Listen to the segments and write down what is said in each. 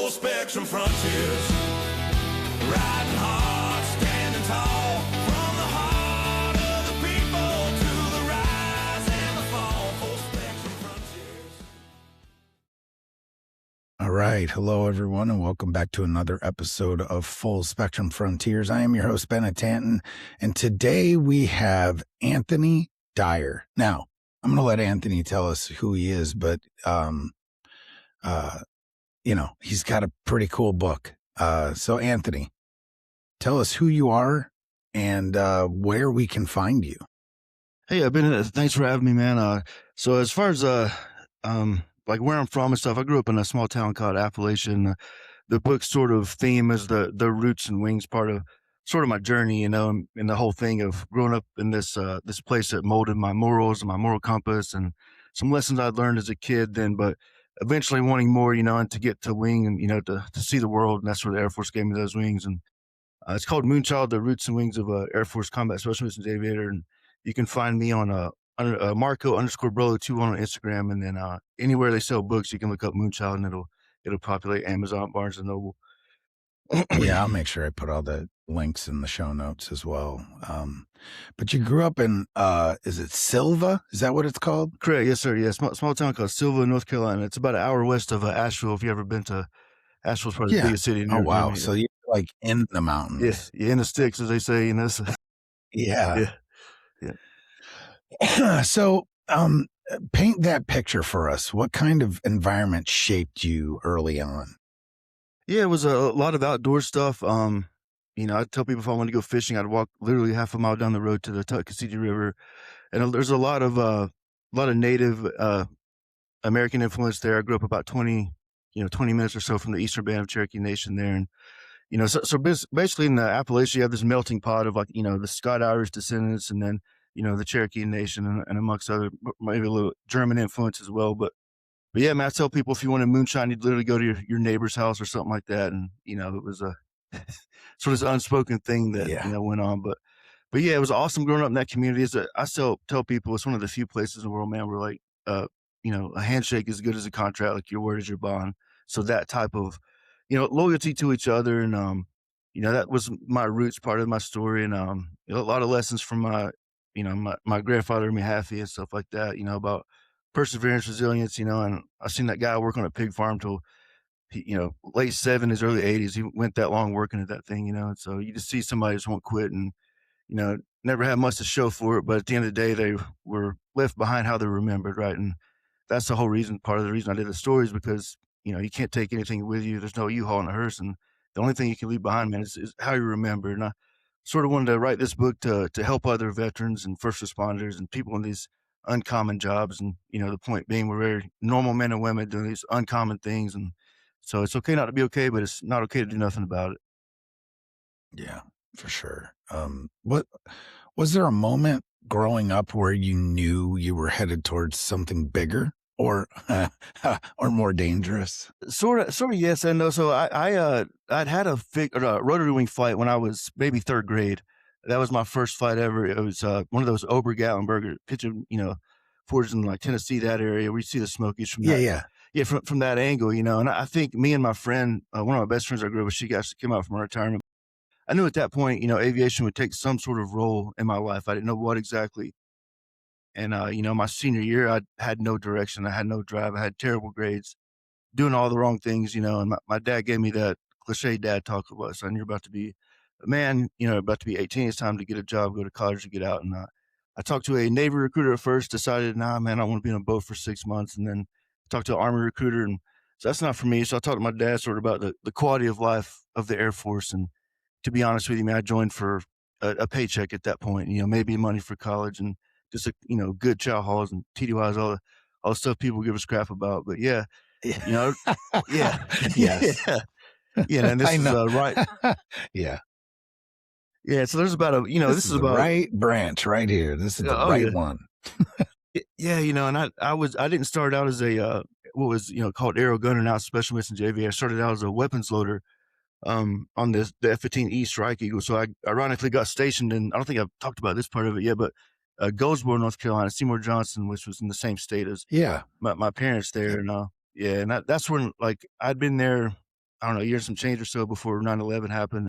full spectrum frontiers. Riding hard, standing tall, from the heart of the people to the rise and the fall. Full spectrum frontiers. All right. Hello, everyone, and welcome back to another episode of Full Spectrum Frontiers. I am your host, Ben Tanton, and today we have Anthony Dyer. Now, I'm going to let Anthony tell us who he is, but, he's got a pretty cool book. So, Anthony, tell us who you are and where we can find you. Hey, Ben, thanks for having me, man. So as far as like where I'm from and stuff, I grew up in a small town called Appalachian. The book's sort of theme is the roots and wings part of sort of my journey, and the whole thing of growing up in this place that molded my morals and my moral compass and some lessons I'd learned as a kid then, but eventually wanting more, and to get to wing and, to see the world. And that's where the Air Force gave me those wings. And it's called Moonshot, the roots and wings of Air Force Combat Special Missions Aviator. And you can find me on Marco_Brolo21 on Instagram. And then anywhere they sell books, you can look up Moonshot and it'll populate Amazon, Barnes and Noble. Yeah, I'll make sure I put all the links in the show notes as well. But you grew up in, is it Silva? Is that what it's called? Correct. Yes, sir. Yeah. Small town called Silva, North Carolina. It's about an hour west of Asheville. If you ever been to Asheville's probably the biggest city. Oh, wow. So you're like in the mountains. Yes. Yeah, in the sticks, as they say, So. Yeah. So, paint that picture for us. What kind of environment shaped you early on? Yeah, it was a lot of outdoor stuff. I'd tell people if I wanted to go fishing, I'd walk literally half a mile down the road to the Tuckasegee River. And there's a lot of Native American influence there. I grew up about 20 minutes or so from the eastern band of Cherokee Nation there. And, so basically in the Appalachia, you have this melting pot of the Scott Irish descendants and then, the Cherokee Nation and amongst other, maybe a little German influence as well. But yeah, man, I tell people if you wanted moonshine, you'd literally go to your neighbor's house or something like that. And, it was a sort of this unspoken thing that, went on. But yeah, it was awesome growing up in that community. I still tell people it's one of the few places in the world, man, where a handshake is as good as a contract, like your word is your bond. So that type of, loyalty to each other. And, that was my roots part of my story. And, a lot of lessons from my grandfather, Mahaffey and stuff like that, about perseverance, resilience, and I've seen that guy work on a pig farm till he, late 70s, early 80s. He went that long working at that thing, and so you just see somebody just won't quit and, never had much to show for it. But at the end of the day, they were left behind how they're remembered. Right. And that's the whole reason, part of the reason I did the story is because, you can't take anything with you. There's no U-Haul in a hearse. And the only thing you can leave behind, man, is how you remember. And I sort of wanted to write this book to help other veterans and first responders and people in these uncommon jobs. And, the point being we're very normal men and women doing these uncommon things. And so it's okay not to be okay, but it's not okay to do nothing about it. Yeah, for sure. What was there a moment growing up where you knew you were headed towards something bigger or more dangerous? Sort of yes and no. So I'd had a rotary wing flight when I was maybe third grade. That was my first flight ever. It was one of those Ober-Gatlinburg pitching, forwards in like Tennessee, that area where you see the Smokies from from that angle, And I think me and my friend, one of my best friends I grew up with, she actually came out from her retirement. I knew at that point, aviation would take some sort of role in my life. I didn't know what exactly. And, my senior year, I had no direction. I had no drive. I had terrible grades, doing all the wrong things, and my dad gave me that cliche dad talk of us. Son, you're about to be a man, about to be 18. It's time to get a job, go to college, to get out. And I talked to a Navy recruiter at first, decided, nah, man, I want to be in a boat for 6 months. And then talked to an Army recruiter. And so that's not for me. So I talked to my dad sort of about the quality of life of the Air Force. And to be honest with you, man, I joined for a paycheck at that point, maybe money for college and just, good chow halls and TDYs, all the stuff people give us crap about. But yeah, yeah. Yes. Yeah. And this is right. Yeah. Yeah. So there's about this is the about right branch right here. This is the right one. Yeah. And I didn't start out as a, what was, called aero gunner, now Special Missions Aviator. I started out as a weapons loader on the F-15E Strike Eagle. So I ironically got stationed in, I don't think I've talked about this part of it yet, but Goldsboro, North Carolina, Seymour Johnson, which was in the same state as my parents there. And and that's when, like, I'd been there I don't know, a year and some change or so before 9/11 happened.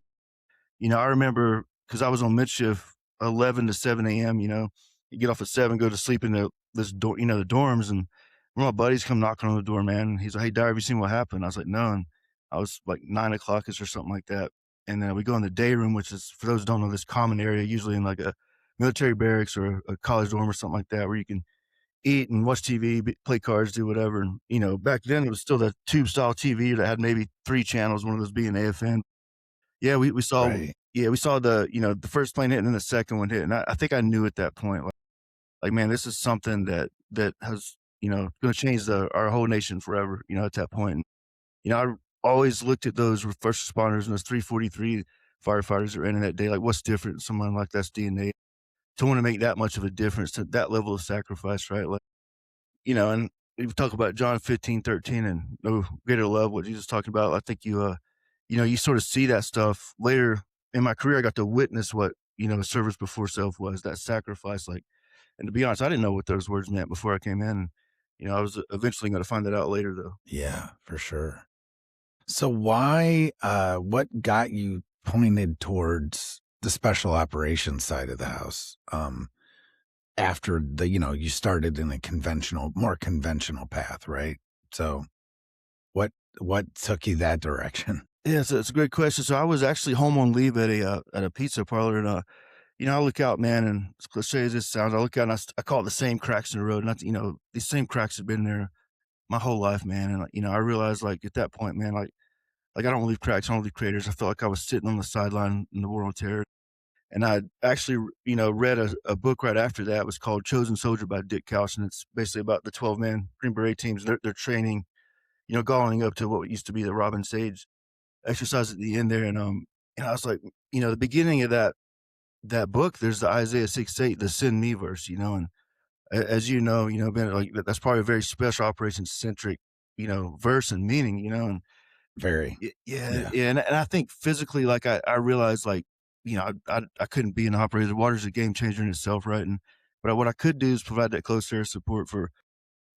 I remember because I was on mid shift, 11 to 7 a.m. You get off at 7, go to sleep in this door, the dorms, and one of my buddies come knocking on the door, man. And he's like, "Hey, Dyer, have you seen what happened?" I was like, "No." And I was like 9 o'clock ish or something like that. And then we go in the day room, which is, for those who don't know, this common area, usually in like a military barracks or a college dorm or something like that, where you can eat and watch TV, play cards, do whatever. And back then it was still that tube style TV that had maybe 3 channels, one of those being AFN. Yeah, we saw Right. yeah, we saw the first plane hit and then the second one hit, and I think I knew at that point, like, man, this is something that has, gonna change our whole nation forever, at that point. I always looked at those first responders and those 343 firefighters that ran in that day, like, what's different? Someone like that's DNA to wanna make that much of a difference, to that level of sacrifice, right? Like, and we talk about John 15:13 and no greater love, what Jesus talking about. I think you sort of see that stuff later in my career. I got to witness what, service before self was, that sacrifice. Like, and to be honest, I didn't know what those words meant before I came in. I was eventually going to find that out later though. Yeah, for sure. So what got you pointed towards the special operations side of the house? After you started in a more conventional path, right? So what took you that direction? Yeah, it's a great question. So I was actually home on leave at a pizza parlor, and I look out, man, and as cliche as this sounds, I look out and I call it the same cracks in the road. And these same cracks have been there my whole life, man. And I realized, like, at that point, man, like I don't leave cracks, I don't leave craters. I felt like I was sitting on the sideline in the war on terror. And I actually, read a book right after that. It was called Chosen Soldier by Dick Couch, and it's basically about the 12-man Green Beret teams. They're training, going up to what used to be the Robin Sage exercise at the end there. And I was like, the beginning of that book, there's the Isaiah 6:8, the send me verse, and as Ben, like that's probably a very special operations centric, verse and meaning, and Very. yeah, Yeah. yeah, and I think physically, like I realized, like, I couldn't be an operator. The water's a game changer in itself, right? But what I could do is provide that close air support for,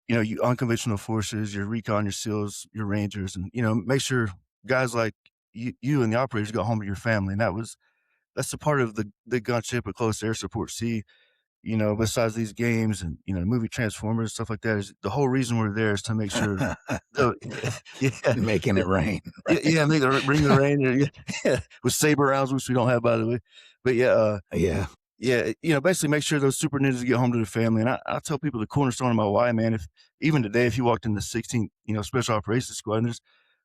you unconventional forces, your recon, your SEALs, your Rangers, and make sure guys like you and the operators got home to your family. And that's the part of the gunship and close air support. See, besides these games and, movie Transformers, stuff like that, is the whole reason we're there is to make sure the yeah, Making it rain, yeah, right? yeah, bring the rain, yeah, with saber rounds, which we don't have, by the way. But Yeah. yeah, basically make sure those super ninjas get home to their family. And I tell people the cornerstone of my why, man, if even today, if you walked in the 16th, special operations squad, and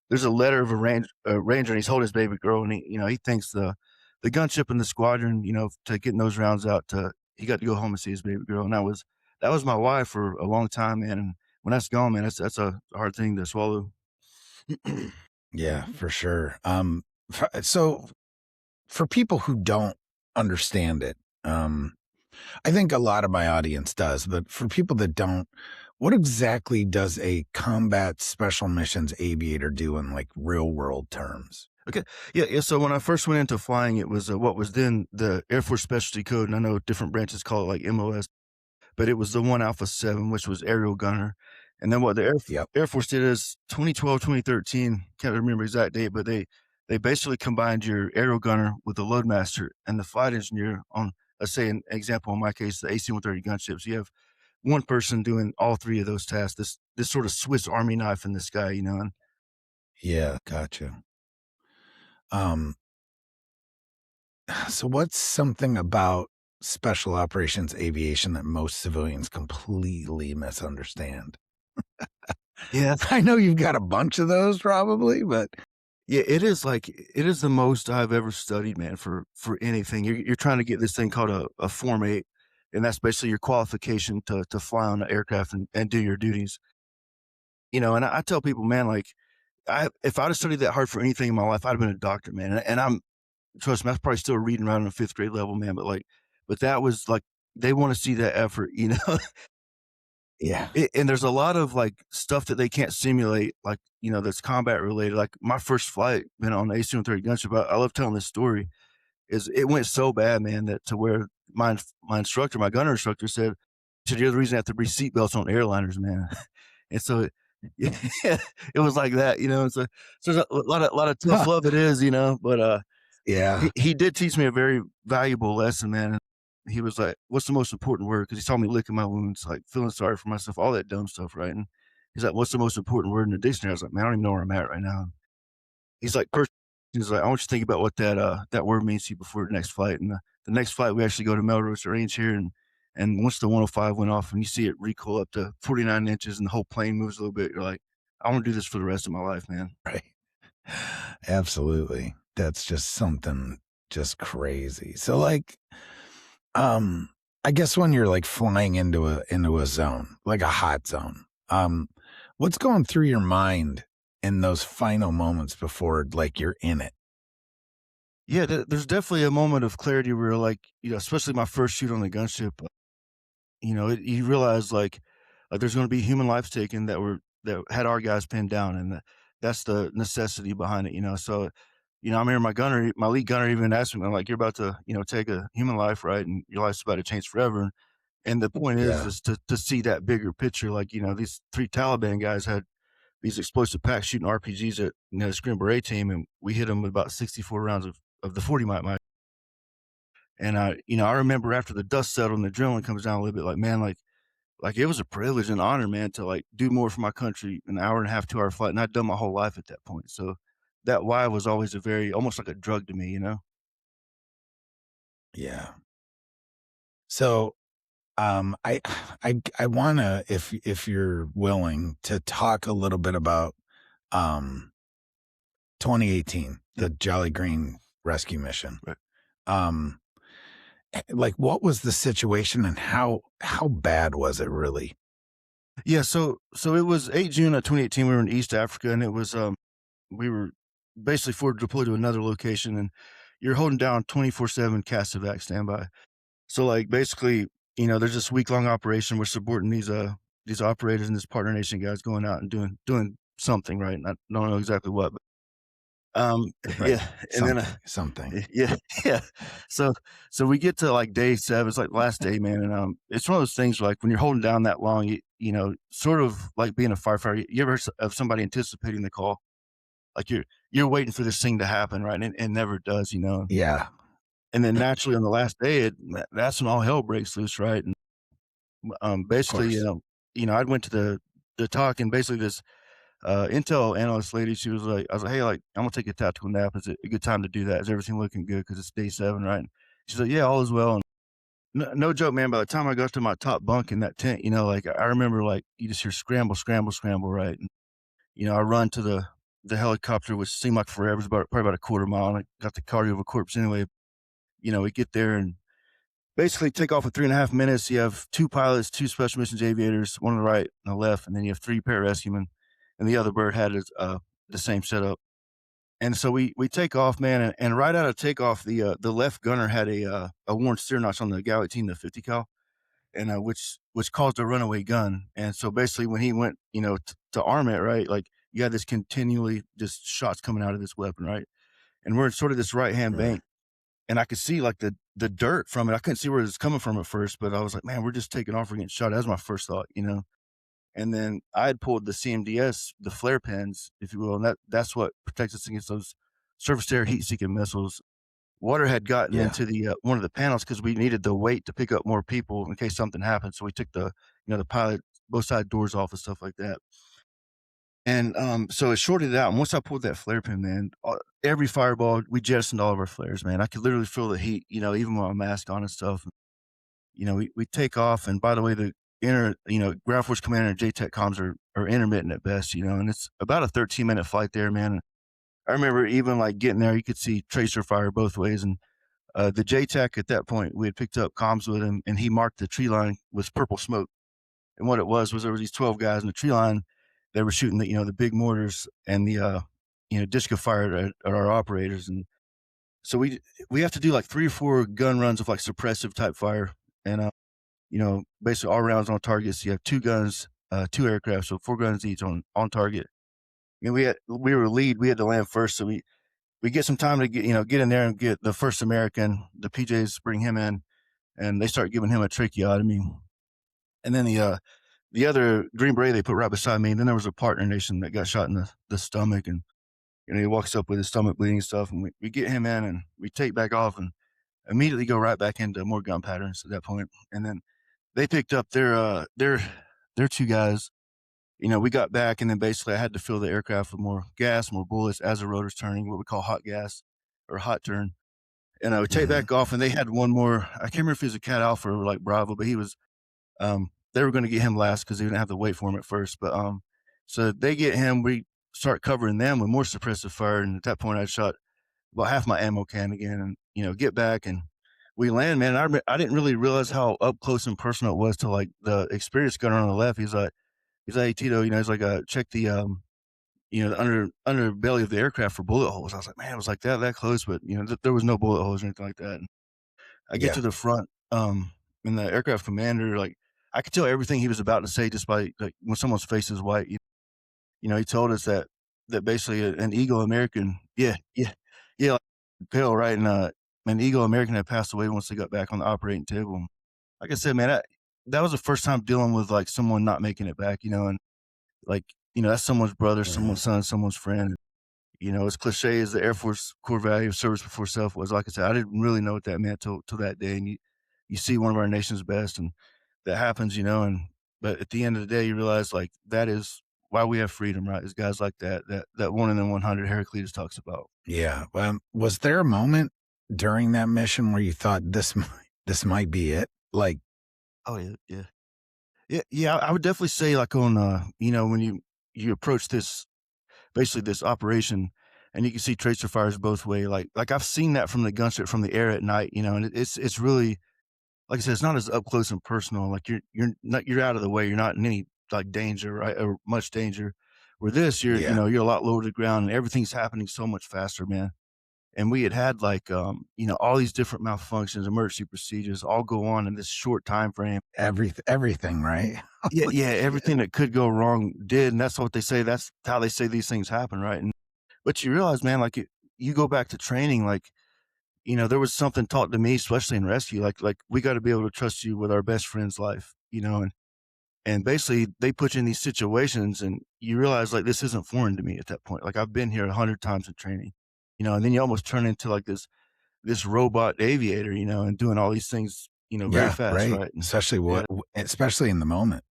there's a letter of a ranger, and he's holding his baby girl, and he thanks the gunship and the squadron, to getting those rounds out. He got to go home and see his baby girl, and that was my why for a long time, man. And when that's gone, man, that's a hard thing to swallow. Yeah, for sure. So for people who don't understand it, I think a lot of my audience does, but for people that don't, what exactly does a combat special missions aviator do in like real world terms? Okay. Yeah, yeah. So when I first went into flying, it was what was then the Air Force Specialty Code, and I know different branches call it like MOS, but it was the 1 Alpha 7, which was aerial gunner. And then what the Yep. Air Force did is 2012, 2013, can't remember exact date, but they basically combined your aerial gunner with the loadmaster and the flight engineer on, let's say, an example in my case, the AC-130 gunships. You have one person doing all three of those tasks. This sort of Swiss Army knife in the sky, and Yeah, gotcha. Um, so what's something about special operations aviation that most civilians completely misunderstand? yeah, I know you've got a bunch of those probably, but yeah, it is the most I've ever studied, man, for anything. You're trying to get this thing called a Form 8, and that's basically your qualification to fly on the aircraft and do your duties. And I tell people, man, like, if I'd have studied that hard for anything in my life, I'd have been a doctor, man. And I'm trust me, I was probably still reading around on a 5th grade level, man. But that was like they want to see that effort, yeah. And there's a lot of like stuff that they can't simulate, like that's combat related. Like my first flight, been on the AC-130 gunship. I love telling this story. Is it went so bad, man, that to where my instructor, my gunner instructor, said, "You're the reason I have to bring seatbelts on airliners, man." And so Yeah, it was like that, you know. So there's a lot of tough Huh. love it is, you know. But Yeah. he did teach me a very valuable lesson, man. He was like, "What's the most important word?" Because he saw me licking my wounds, like feeling sorry for myself, all that dumb stuff, right? And he's like, "What's the most important word in the dictionary?" I was like, "Man, I don't even know where I'm at right now." He's like, he's like, "I want you to think about what that word means to you before the next flight." And the next flight, we actually go to Melrose Range here, and once the 105 went off, and you see it recoil up to 49 inches, and the whole plane moves a little bit, you're like, "I want to do this for the rest of my life, man." Right. Absolutely. That's just something just crazy. So like, um, I guess when you're like flying into a zone, like a hot zone, what's going through your mind in those final moments before like you're in it? Yeah, there's definitely a moment of clarity where, like, you know, especially my first shoot on the gunship, you know, you realize like there's going to be human lives taken that had our guys pinned down, and that's the necessity behind it, you know. So, you know, I remember my lead gunner even asked me, like, "You're about to, you know, take a human life, right? And your life's about to change forever." And the point Yeah. is to see that bigger picture. Like, you know, these 3 Taliban guys had these explosive packs shooting RPGs at, you know, the Scream Beret team, and we hit them with about 64 rounds of the 40 mag. And you know, I remember after the dust settled and the adrenaline comes down a little bit, like, man, like it was a privilege and honor, man, to like do more for my country, an hour and a half, 2 hour flight, and I'd done my whole life at that point. So that why was always a very almost like a drug to me, you know? Yeah. So, I wanna, if you're willing to talk a little bit about, um, 2018, Yeah, the Jolly Green rescue mission. right. Um, like what was the situation and how bad was it really? Yeah, so it was 8 June of 2018. We were in East Africa, and it was we were basically forward deployed to another location, and you're holding down 24/7 CASEVAC standby. So like basically, you know, there's this week long operation. We're supporting these operators and this partner nation guys going out and doing something, right? And I don't know exactly what, but Right. yeah, and then Something. yeah, yeah. So so we get to like day 7. It's like last day, man, and it's one of those things where, like when you're holding down that long, you know, sort of like being a firefighter. You ever heard of somebody anticipating the call? Like you're waiting for this thing to happen, right? And it never does, you know. Yeah, And then naturally on the last day, that's when all hell breaks loose, right? And of basically, course. you know, I went to the talk, and basically this intel analyst lady, she was like, I was like, "Hey, like, I'm gonna take a tactical nap. Is it a good time to do that? Is everything looking good? Because it's day 7, right?" And she's like, "Yeah, all is well." And no joke, man. By the time I got to my top bunk in that tent, you know, like I remember, like you just hear scramble, scramble, scramble, right? And you know, I run to the helicopter, which seemed like forever. It was about probably about a quarter mile. And I got the cardio of a corpse anyway. You know, we get there and basically take off in 3.5 minutes. You have 2 pilots, 2 special missions aviators, one on the right and the left, and then you have 3 pararescuemen, and the other bird had the same setup. And so we take off, man, and right out of takeoff, the left gunner had a worn steer notch on the Galley 18, the 50 cal, and which caused a runaway gun. And so basically, when he went, you know, to arm it, right, like you had this continually just shots coming out of this weapon, right, and we're in sort of this right hand Sure. bank, and I could see like the dirt from it. I couldn't see where it was coming from at first, but I was like, man, we're just taking off, we're getting shot. That was my first thought, you know. And then I had pulled the CMDS, the flare pins, if you will, and that's what protects us against those surface to air heat seeking missiles. Water had gotten Yeah. into the one of the panels because we needed the weight to pick up more people in case something happened. So we took the you know the pilot both side doors off and stuff like that. And so it shorted it out. And once I pulled that flare pin, man, every fireball we jettisoned all of our flares, man. I could literally feel the heat, you know, even with my mask on and stuff. You know, we take off, and by the way, the you know, ground force commander and JTAC comms are intermittent at best, you know, and it's about a 13-minute flight there, man. I remember even like getting there, you could see tracer fire both ways, and the JTAC at that point, we had picked up comms with him, and he marked the tree line with purple smoke. And what it was there were these 12 guys in the tree line. They were shooting the you know the big mortars and the you know disco fire at our operators, and so we have to do like 3 or 4 gun runs of like suppressive type fire, and you know, basically all rounds on target. So you have 2 guns, 2 aircraft, so 4 guns each on target. And we were lead. We had to land first, so we get some time to get in there and get the first American. The PJs bring him in, and they start giving him a tracheotomy. And then the other Green Beret they put right beside me, and then there was a partner nation that got shot in the stomach, and he walks up with his stomach bleeding and stuff, and we get him in, and we take back off, and immediately go right back into more gun patterns at that point. And then they picked up their two guys. We got back, and then basically I had to fill the aircraft with more gas, more bullets as the rotor's turning, what we call hot gas or hot turn. And I would take Mhm. back off, and they had one more. I can't remember if he was a Cat Alpha or like Bravo, but he was. They were going to get him last because they didn't have to wait for him at first. But so they get him. We start covering them with more suppressive fire, and at that point, I shot about half my ammo can again, and get back and we land, man. I didn't really realize how up close and personal it was till like the experienced gunner on the left. He's like, "Hey Tito, he's like, check the the underbelly of the aircraft for bullet holes." I was like, man, it was like that close, but there was no bullet holes or anything like that. And I get Yeah. to the front, and the aircraft commander, like, I could tell everything he was about to say just by like when someone's face is white. He told us that basically an Eagle American, yeah, like, pale, right, and an Eagle American had passed away once they got back on the operating table. And like I said, man, that was the first time dealing with like someone not making it back, and like that's someone's brother, Mhm. someone's son, someone's friend. As cliche as the Air Force core value of service before self was, like I said, I didn't really know what that meant till that day. And you see one of our nation's best, and that happens, and but at the end of the day, you realize like that is why we have freedom, right? Is guys like that 1 in 100 Heraclitus talks about. Yeah. Was there a moment during that mission where you thought this might be it? Like, Oh yeah, yeah, yeah. I would definitely say like on when you approach this basically this operation, and you can see tracer fires both way. Like I've seen that from the gunship from the air at night, and it's really, like I said, it's not as up close and personal. Like you're out of the way. You're not in any like danger, right? Or much danger. Where this, yeah, you're a lot lower to the ground, and everything's happening so much faster, man. And we had like all these different malfunctions, emergency procedures, all go on in this short time frame. everything, right? Yeah, Holy yeah, shit. everything that could go wrong did, and that's what they say. That's how they say these things happen, right? And but you realize, man, like you go back to training, like there was something taught to me, especially in rescue, like we got to be able to trust you with our best friend's life, and basically they put you in these situations, and you realize like this isn't foreign to me at that point. Like I've been here 100 times in training, and then you almost turn into like this robot aviator, and doing all these things, very Yeah, fast, right. right? And Especially yeah, especially in the moment.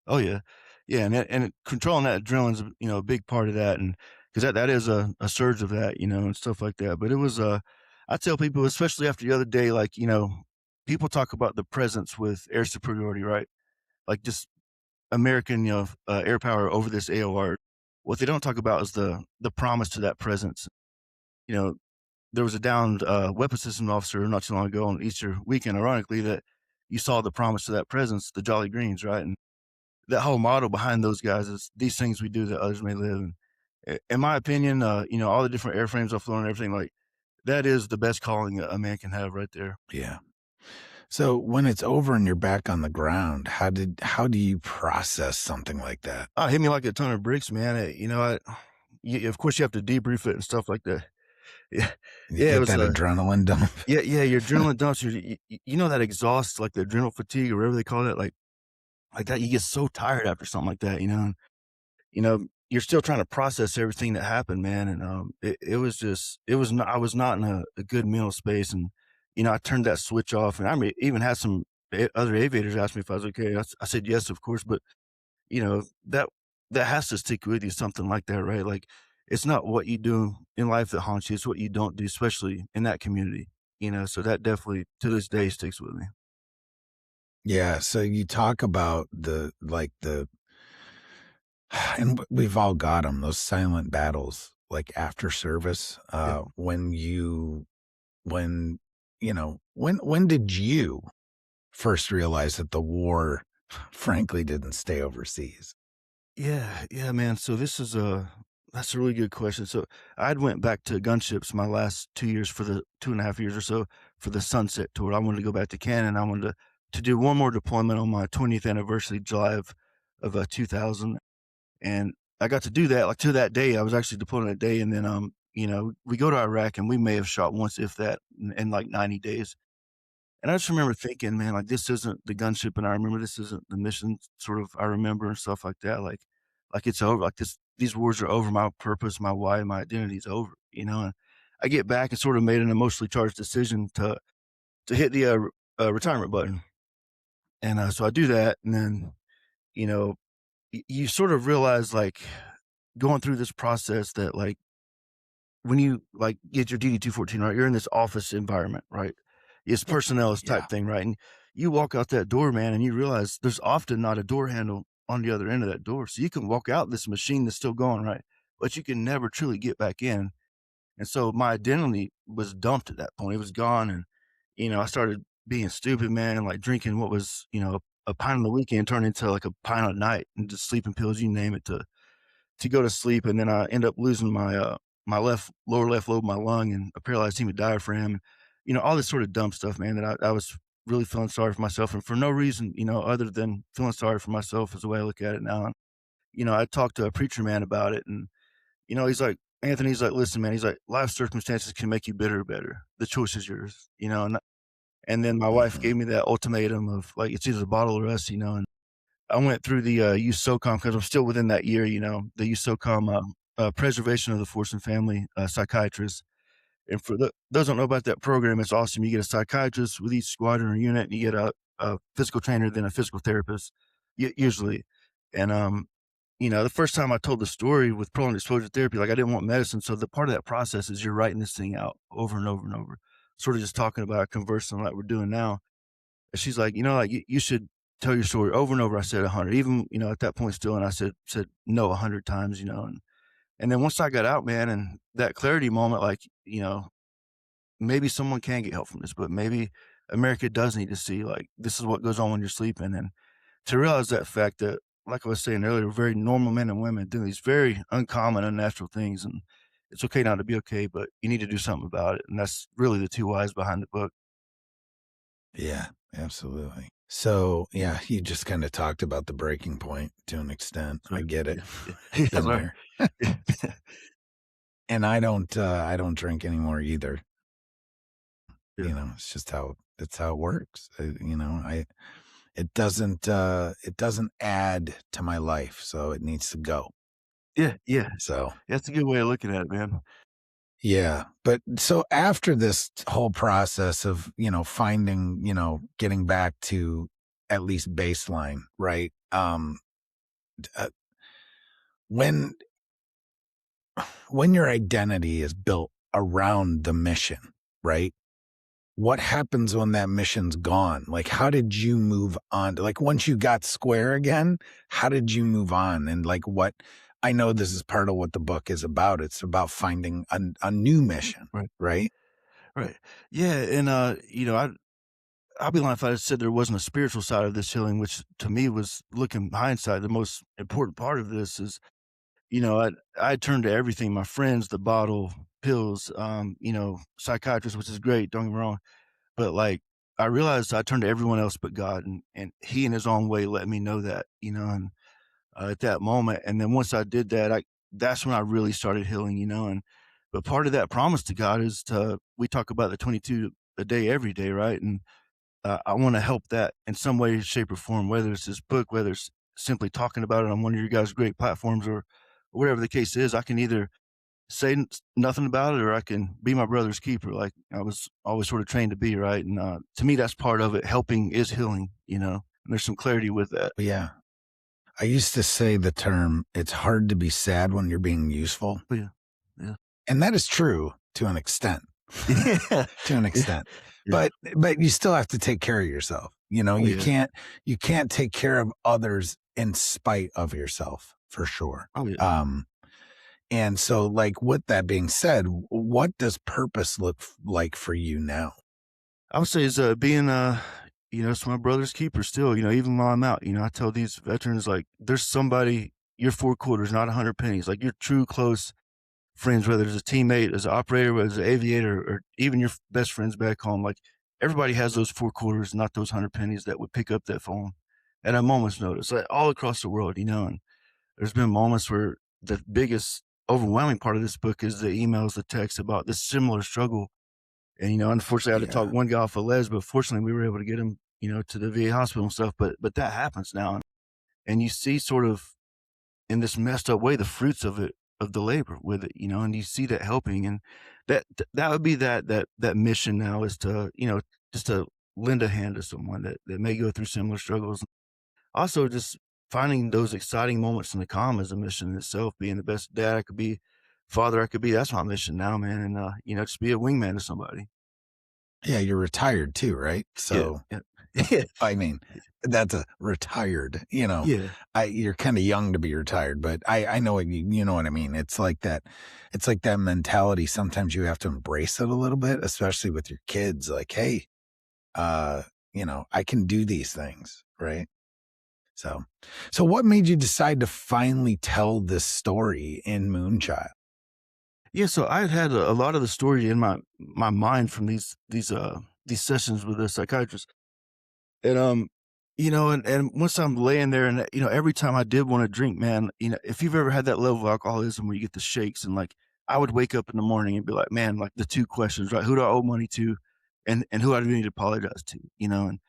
oh yeah, yeah, and controlling that adrenaline's a big part of that, and because that is a surge of that, and stuff like that. But it was I tell people, especially after the other day, like people talk about the presence with air superiority, right? Like just American, air power over this AOR. What they don't talk about is the promise to that presence. You know, there was a downed weapons system officer not too long ago on Easter weekend, ironically, that you saw the promise to that presence, the Jolly Greens, right? And that whole model behind those guys is these things we do that others may live. And in my opinion, all the different airframes I've flown and everything, like that is the best calling a man can have right there. Yeah. So when it's over and you're back on the ground, how do you process something like that? Hit me like a ton of bricks, man. Of course you have to debrief it and stuff like that. Yeah, You yeah, it get was that adrenaline dump? yeah, your adrenaline dumps. That exhaust, like the adrenal fatigue or whatever they call it, like that. You get so tired after something like that, you're still trying to process everything that happened, man. And it was just, it was not, I was not in a good mental space. And, I turned that switch off, and even had some other aviators ask me if I was okay. I said, yes, of course. But, you know, that, that has to stick with you, something like that, right? Like it's not what you do in life that haunts you. It's what you don't do, especially in that community, so that definitely to this day sticks with me. Yeah. So you talk about the and we've all got them, those silent battles, like after service, Yeah. when, when did you first realize that the war, frankly, didn't stay overseas? Yeah, yeah, man. So that's a really good question. So I'd went back to gunships my last 2 years for the 2.5 years or so for the sunset tour. I wanted to go back to Canada. I wanted to do one more deployment on my 20th anniversary, July of 2000, and I got to do that. Like to that day, I was actually deployed on that day, and then we go to Iraq, and we may have shot once, if that, in like 90 days. And I just remember thinking, man, like this isn't the gunship, and I remember this isn't the mission. Sort of, I remember and stuff like that. Like it's over. Like this, these wars are over. My purpose, my why, my identity is over. And I get back and sort of made an emotionally charged decision to hit the retirement button. And so I do that, and then you know, you sort of realize like going through this process that like when you like get your DD 214, right, you're in this office environment, right? It's personnel type Yeah. thing, right? And you walk out that door, man, and you realize there's often not a door handle on the other end of that door. So you can walk out this machine that's still going, right? But you can never truly get back in. And so my identity was dumped at that point. It was gone. And I started being stupid, man, and like drinking what was, a pint on the weekend turned into like a pint a night and just sleeping pills, you name it, to go to sleep. And then I end up losing my lower left lobe of my lung and a paralyzed hemodiaphragm. And, all this sort of dumb stuff, man, that I was really feeling sorry for myself. And for no reason, other than feeling sorry for myself is the way I look at it now. I talked to a preacher man about it, and he's like, Anthony, he's like, listen, man, he's like, life circumstances can make you bitter or better. The choice is yours. And then my wife Mhm. gave me that ultimatum of like, it's either the bottle or us. And I went through the youth SOCOM because I'm still within that year, the youth SOCOM preservation of the force and family psychiatrist. And for those who don't know about that program, it's awesome. You get a psychiatrist with each squadron or unit, and you get a physical trainer, then a physical therapist, usually. And the first time I told the story with prolonged exposure therapy, like I didn't want medicine. So the part of that process is you're writing this thing out over and over and over, sort of just talking about it, conversing like we're doing now. And she's like, like you should tell your story over and over. I said 100, even, at that point still. And I said no 100 times, and then once I got out, man, and that clarity moment, like, maybe someone can get help from this, but maybe America does need to see like this is what goes on when you're sleeping. And to realize that fact that, like I was saying earlier, very normal men and women doing these very uncommon, unnatural things. And it's okay not to be okay, but you need to do something about it. And that's really the two whys behind the book. Yeah, absolutely. So, yeah, you just kind of talked about the breaking point to an extent. I Right. get it. Yeah. Yeah. Been Right. there. And I don't drink anymore either. Yeah. It's just how it works. It doesn't add to my life, so it needs to go. Yeah. Yeah. So, That's a good way of looking at it, man. yeah. But so after this whole process of, finding, getting back to at least baseline, right? Uh, when when your identity is built around the mission, right? What happens when that mission's gone? Like, how did you move on? Like, once you got square again, how did you move on? And like, I know this is part of what the book is about. It's about finding a new mission, Right. right? Right. Yeah. And, I'll be lying if I said there wasn't a spiritual side of this healing, which to me was, looking hindsight, the most important part of this is, I turned to everything, my friends, the bottle, pills, psychiatrists, which is great. Don't get me wrong. But like, I realized I turned to everyone else but God, and he in his own way let me know that, and at that moment. And then once I did that, that's when I really started healing, but part of that promise to God is we talk about the 22 a day, every day, right? And I want to help that in some way, shape, or form, whether it's this book, whether it's simply talking about it on one of your guys' great platforms, or whatever the case is. I can either say nothing about it, or I can be my brother's keeper, like I was always sort of trained to be, right? And to me, that's part of it. Helping is healing, and there's some clarity with that. But yeah. I used to say the term, it's hard to be sad when you're being useful. But yeah, yeah, And that is true to an extent. yeah, To an yeah, extent. yeah. But you still have to take care of yourself. Oh yeah, You can't take care of others in spite of yourself, for sure. oh yeah. And so like with that being said, what does purpose look like for you now? I would say is being it's my brother's keeper still. Even while I'm out, I tell these veterans like there's somebody, your 4 quarters, not 100 pennies, like your true close friends, whether it's a teammate, as an operator, whether it's an aviator, or even your best friends back home. Like everybody has those 4 quarters, not those 100 pennies that would pick up that phone at a moment's notice, like all across the world, And there's been moments where the biggest overwhelming part of this book is the emails, the texts about this similar struggle. And, unfortunately, I had to talk Yeah. one guy off a ledge, but fortunately, we were able to get him, to the VA hospital and stuff. But that happens now, and you see sort of in this messed up way the fruits of it, of the labor with it, and you see that helping, and that would be that mission now, is to, just to lend a hand to someone that may go through similar struggles. Also, just finding those exciting moments in the calm is a mission in itself. Being the best dad I could be, father I could be. That's my mission now, man. And just be a wingman to somebody. Yeah, you're retired too, right? Yeah, So, yeah, yeah, I mean, that's a retired, yeah, you're kind of young to be retired, but I know what you know what I mean. It's like that mentality. Sometimes you have to embrace it a little bit, especially with your kids. Like, hey, uh, I can do these things, right? So, so what made you decide to finally tell this story in Moonchild? yeah. So I had a lot of the story in my mind from these sessions with the psychiatrist. And, and once I'm laying there and, every time I did want to drink, man, if you've ever had that level of alcoholism where you get the shakes, and like, I would wake up in the morning and be like, man, like the two questions, right? Who do I owe money to? And who I do need to apologize to, and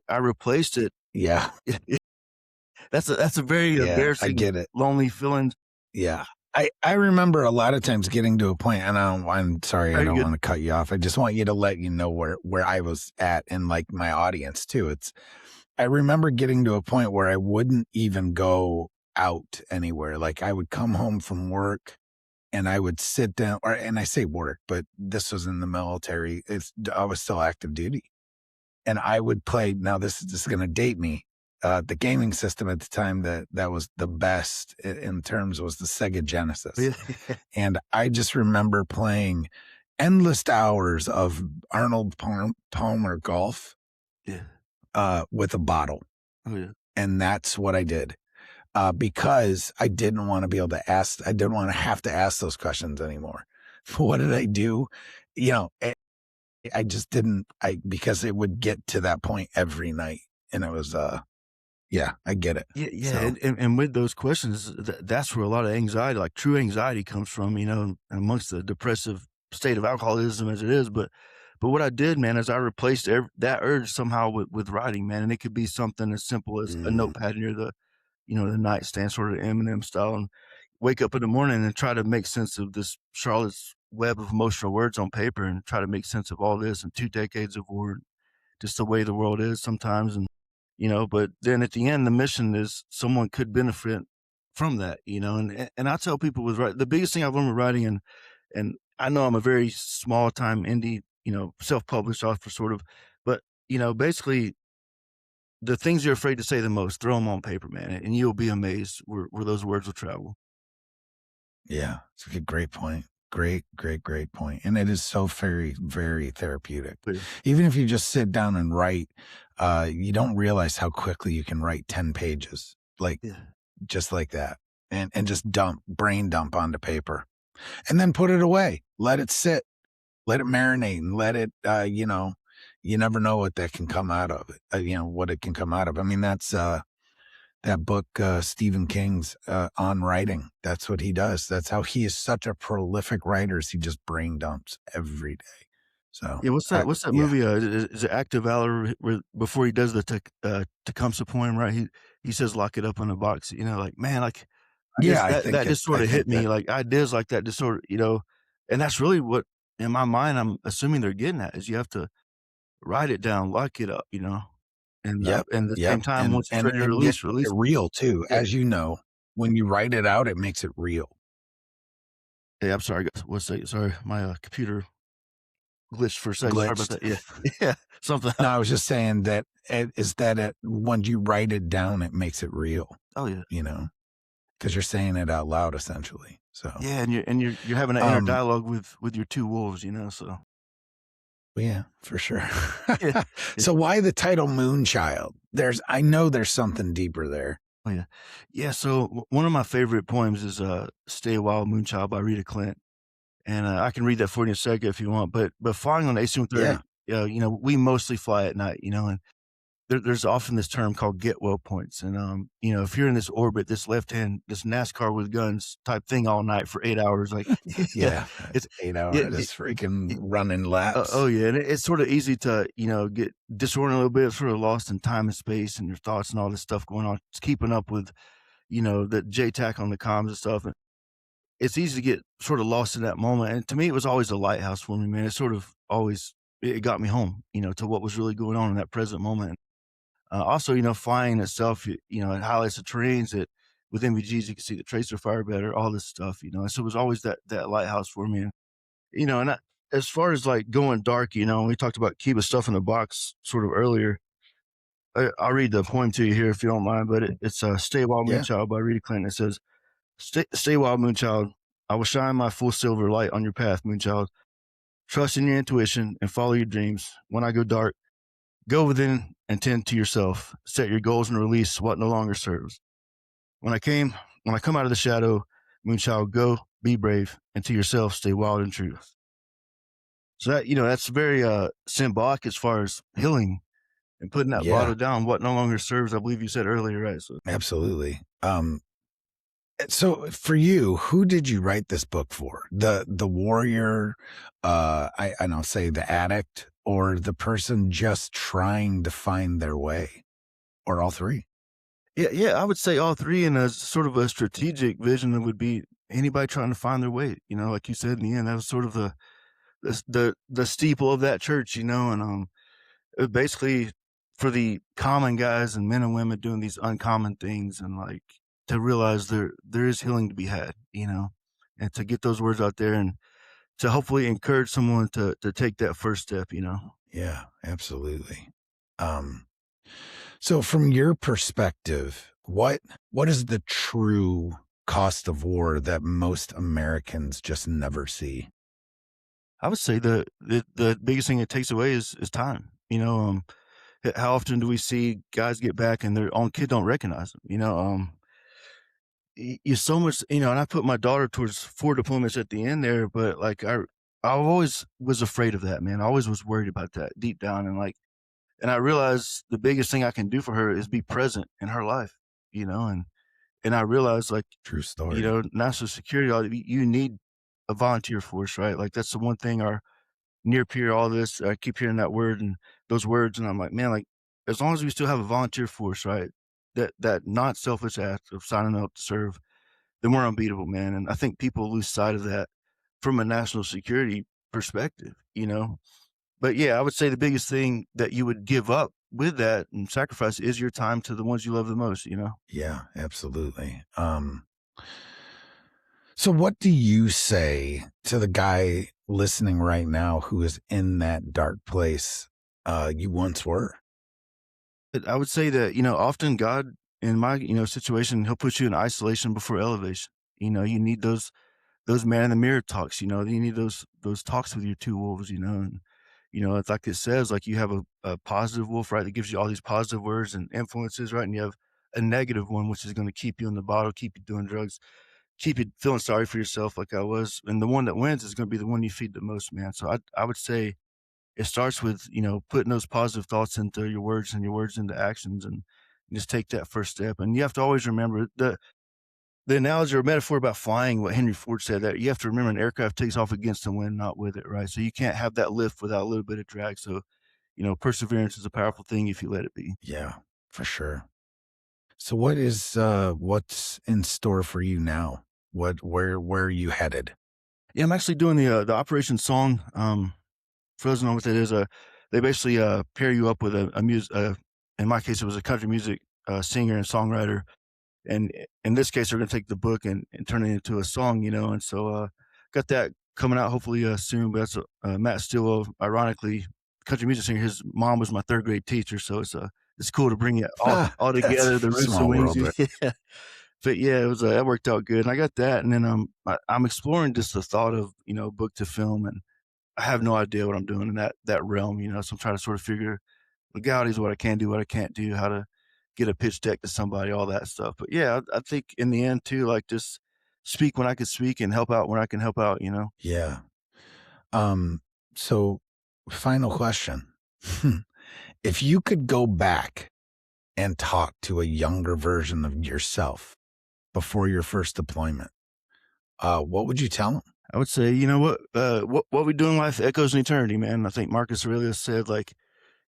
I replaced it. Yeah, That's a very yeah, I embarrassing, get it. lonely feeling. Yeah. I remember a lot of times getting to a point, and I'm sorry, I Very don't good. want to cut you off. I just want you to let you know where I was at, and like my audience too. I remember getting to a point where I wouldn't even go out anywhere. Like I would come home from work and I would sit down, and I say work, but this was in the military. I was still active duty, and I would play. Now this is going to date me. The gaming system at the time that was the best in terms was the Sega Genesis. Yeah. And I just remember playing endless hours of Arnold Palmer golf Yeah. with a bottle. Oh, yeah. And that's what I did because I didn't want to be able to I didn't want to have to ask those questions anymore. What did I do? I just didn't, because it would get to that point every night. And it was, yeah, I get it. Yeah, yeah, So, and with those questions, that's where a lot of anxiety, like true anxiety, comes from. Amongst the depressive state of alcoholism as it is. But what I did, man, is I replaced that urge somehow with writing, man, and it could be something as simple as a mm, notepad near the nightstand, sort of Eminem style, and wake up in the morning and try to make sense of this Charlotte's web of emotional words on paper, and try to make sense of all this in 2 decades of war, just the way the world is sometimes. And but then at the end, the mission is someone could benefit from that, and I tell people with writing, the biggest thing I've learned with writing, and I know I'm a very small time indie, self-published author sort of, but basically the things you're afraid to say the most, throw them on paper, man, and you'll be amazed where those words will travel. yeah, it's a great point. Great point. And it is so very, very therapeutic. But Even if you just sit down and write, you don't realize how quickly you can write 10 pages, like yeah, just like that, and just brain dump onto paper, and then put it away. Let it sit, let it marinate, and let it, you never know what that can come out of it. What it can come out of. I mean, that's that book, Stephen King's On Writing. That's what he does. That's how he is such a prolific writer. Is he just brain dumps every day. So yeah. What's that yeah, movie? Is it Act of Valor? Where before he does the Tecumseh poem, right? He says, "Lock it up in a box." Like, man, like yeah. that just sort I of think hit me, that like ideas like that just sort of, and that's really what in my mind I'm assuming they're getting at, is you have to write it down, lock it up, Yep, and at the yep, same time, once it's ready to and get release. it real too. Yeah. As you know, when you write it out, it makes it real. Hey, I'm sorry, guys. What's that? Sorry, my computer glitched for a second. Sorry about Glitched. that. Yeah, yeah, something. No, I was just saying that when you write it down, it makes it real. Oh yeah, Because you're saying it out loud, essentially. So, yeah, and you're having that inner um, dialogue with your two wolves, So yeah, for sure. yeah, yeah. So why the title Moonchild? I know there's something deeper there. Oh yeah, yeah. So one of my favorite poems is "Stay a While, Moonchild" by Rita Clint. And I can read that for you in a second if you want. But flying on the AC-130, Yeah. we mostly fly at night, and there's often this term called get well points. And, you know, if you're in this orbit, this left hand, this NASCAR with guns type thing all night for 8 hours, like, yeah, Yeah, it's, 8 hours, yeah, just freaking it, running oh laps. yeah. And it's sort of easy to, you know, get disoriented a little bit, sort of lost in time and space and your thoughts and all this stuff going on. It's keeping up with, you know, the JTAC on the comms and stuff. And it's easy to get sort of lost in that moment. And to me, it was always a lighthouse for me, man. It sort of always, it got me home, you know, to what was really going on in that present moment. Also, you know, flying itself, you know, it highlights the terrains that with MVGs, you can see the tracer fire better, all this stuff, you know. And so it was always that lighthouse for me. And, you know, and as far as like going dark, you know, we talked about keeping stuff in the box sort of earlier. I'll read the poem to you here if you don't mind, but it's Stay Wild Yeah, Moonchild by Rita Clinton. It says, Stay wild, Moonchild. I will shine my full silver light on your path, Moonchild. Trust in your intuition and follow your dreams. When I go dark, go within and tend to yourself. Set your goals and release what no longer serves. When I come out of the shadow, Moonchild, go, be brave, and to yourself stay wild and true. So that, you know, that's very symbolic as far as healing and putting that yeah, bottle down, what no longer serves, I believe you said earlier, right? So absolutely. So for you, who did you write this book for? The warrior, I don't say the addict, or the person just trying to find their way, or all three? yeah, I would say all three in a sort of a strategic vision that would be anybody trying to find their way. You know, like you said in the end, that was sort of the steeple of that church, you know, and basically for the common guys and men and women doing these uncommon things and like to realize there is healing to be had, you know, and to get those words out there and to hopefully encourage someone to take that first step, you know. Yeah, absolutely. Um, so from your perspective, what is the true cost of war that most Americans just never see? I would say the biggest thing it takes away is time. You know, how often do we see guys get back and their own kid don't recognize them? You know, you so much, you know, and I put my daughter towards 4 deployments at the end there, but like I always was afraid of that, man. I always was worried about that deep down, and like, and I realized the biggest thing I can do for her is be present in her life, you know, and I realized like, True you story. know, national security, you need a volunteer force, right? Like that's the one thing our near peer, all this, I keep hearing that word and those words, and I'm like, man, like as long as we still have a volunteer force, right? That not selfish act of signing up to serve, then we're unbeatable, man. And I think people lose sight of that from a national security perspective, you know. But yeah, I would say the biggest thing that you would give up with that and sacrifice is your time to the ones you love the most, you know. Yeah, absolutely. So what do you say to the guy listening right now who is in that dark place you once were? But I would say that, you know, often God in my, you know, situation, he'll put you in isolation before elevation. You know, you need those man in the mirror talks, you know, you need those talks with your two wolves, you know, and you know, it's like it says, like you have a positive wolf, right, that gives you all these positive words and influences, right? And you have a negative one, which is going to keep you in the bottle, keep you doing drugs, keep you feeling sorry for yourself, like I was. And the one that wins is going to be the one you feed the most, man. So I would say it starts with, you know, putting those positive thoughts into your words and your words into actions and just take that first step. And you have to always remember the analogy or metaphor about flying, what Henry Ford said, that you have to remember an aircraft takes off against the wind, not with it, right? So you can't have that lift without a little bit of drag. So, you know, perseverance is a powerful thing if you let it be. Yeah, for sure. So what's in store for you now? Where are you headed? Yeah, I'm actually doing the Operation Song. For those who know what that is, they basically pair you up with a music. In my case, it was a country music singer and songwriter, and in this case, they're going to take the book and turn it into a song, you know. And so, got that coming out hopefully soon. But that's Matt Stillwell, ironically, country music singer. His mom was my third grade teacher, so it's cool to bring it all That's together. The roots and small wings, world, right? yeah. But yeah, it was that worked out good, and I got that. And then I'm exploring just the thought of, you know, book to film, and I have no idea what I'm doing in that realm, you know. So I'm trying to sort of figure legalities, what I can do, what I can't do, how to get a pitch deck to somebody, all that stuff. But yeah, I think in the end too, like just speak when I can speak and help out when I can help out, you know. Yeah. So final question. if you could go back and talk to a younger version of yourself before your first deployment, what would you tell them? I would say, you know what we do in life echoes in eternity, man. I think Marcus Aurelius said, like,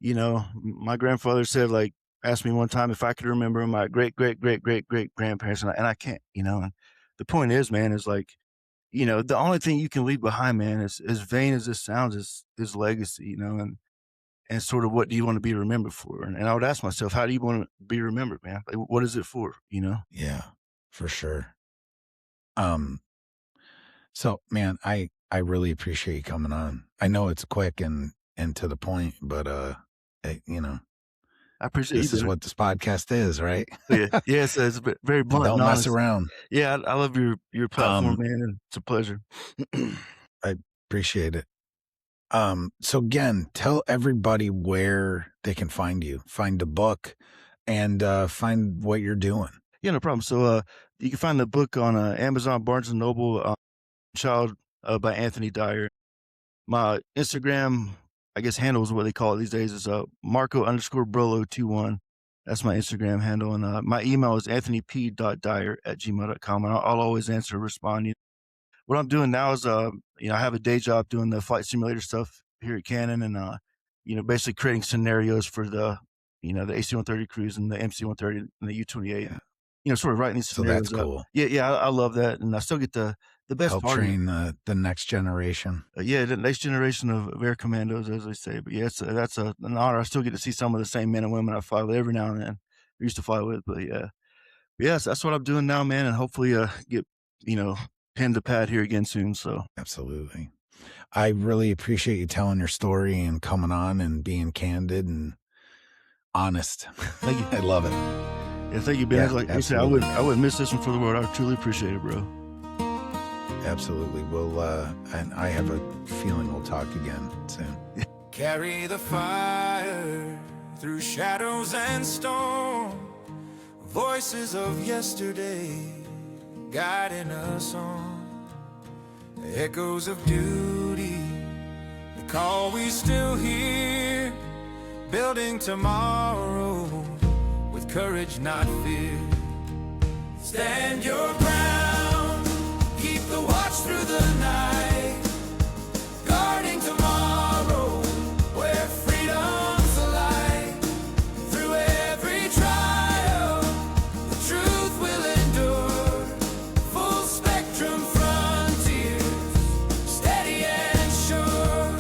you know, my grandfather said, like, asked me one time if I could remember my great grandparents, and I can't, you know. And the point is, man, is like, you know, the only thing you can leave behind, man, is, as vain as this sounds, is legacy, you know, and sort of what do you want to be remembered for? And I would ask myself, how do you want to be remembered, man? Like, what is it for, you know? Yeah, for sure. So man, I really appreciate you coming on. I know it's quick and to the point, but you know, I appreciate this you. is what this podcast is, right? Yeah, it's very blunt. Don't and mess honest. around. Yeah, I love your platform, man, and it's a pleasure. I appreciate it. So again, tell everybody where they can find you, find the book, and find what you're doing. Yeah, no problem. So you can find the book on Amazon, Barnes and Noble, Child by Anthony Dyer. My Instagram, I guess, handle is what they call it these days, is Marco_Brolo21. That's my Instagram handle. And my email is anthonyp.dyer@gmail.com. And I'll always answer, respond. What I'm doing now is, you know, I have a day job doing the flight simulator stuff here at Canon, and you know, basically creating scenarios for the, you know, the AC-130 crews and the MC-130 and the U-28. Yeah. You know, sort of writing these scenarios. So that's cool. Yeah, I love that, and I still get the best help part. Train the next generation. Yeah, the next generation of air commandos, as they say. But yeah, that's an honor. I still get to see some of the same men and women I fly with every now and then. I used to fly with, but yeah. Yes, that's what I'm doing now, man, and hopefully get, you know, pen to pad here again soon. So absolutely. I really appreciate you telling your story and coming on and being candid and honest. Thank you. I love it. Yeah, thank you, Ben. Yeah, like you said, I wouldn't miss this one for the world. I truly appreciate it, bro. Absolutely. We'll and I have a feeling we'll talk again soon. Carry the fire through shadows and storm. Voices of yesterday guiding us on. The echoes of duty, the call we still hear. Building tomorrow with courage, not fear. Stand your ground, keep the watch through the night. Guarding tomorrow where freedom's alive. Through every trial, the truth will endure. Full spectrum frontiers, steady and sure.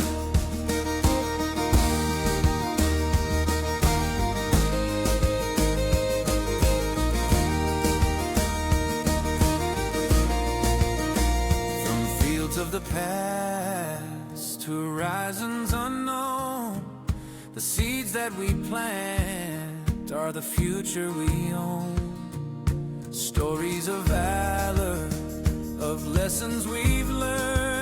From fields of the past to horizons unknown, the seeds that we plant are the future we own. Stories of valor, of lessons we've learned.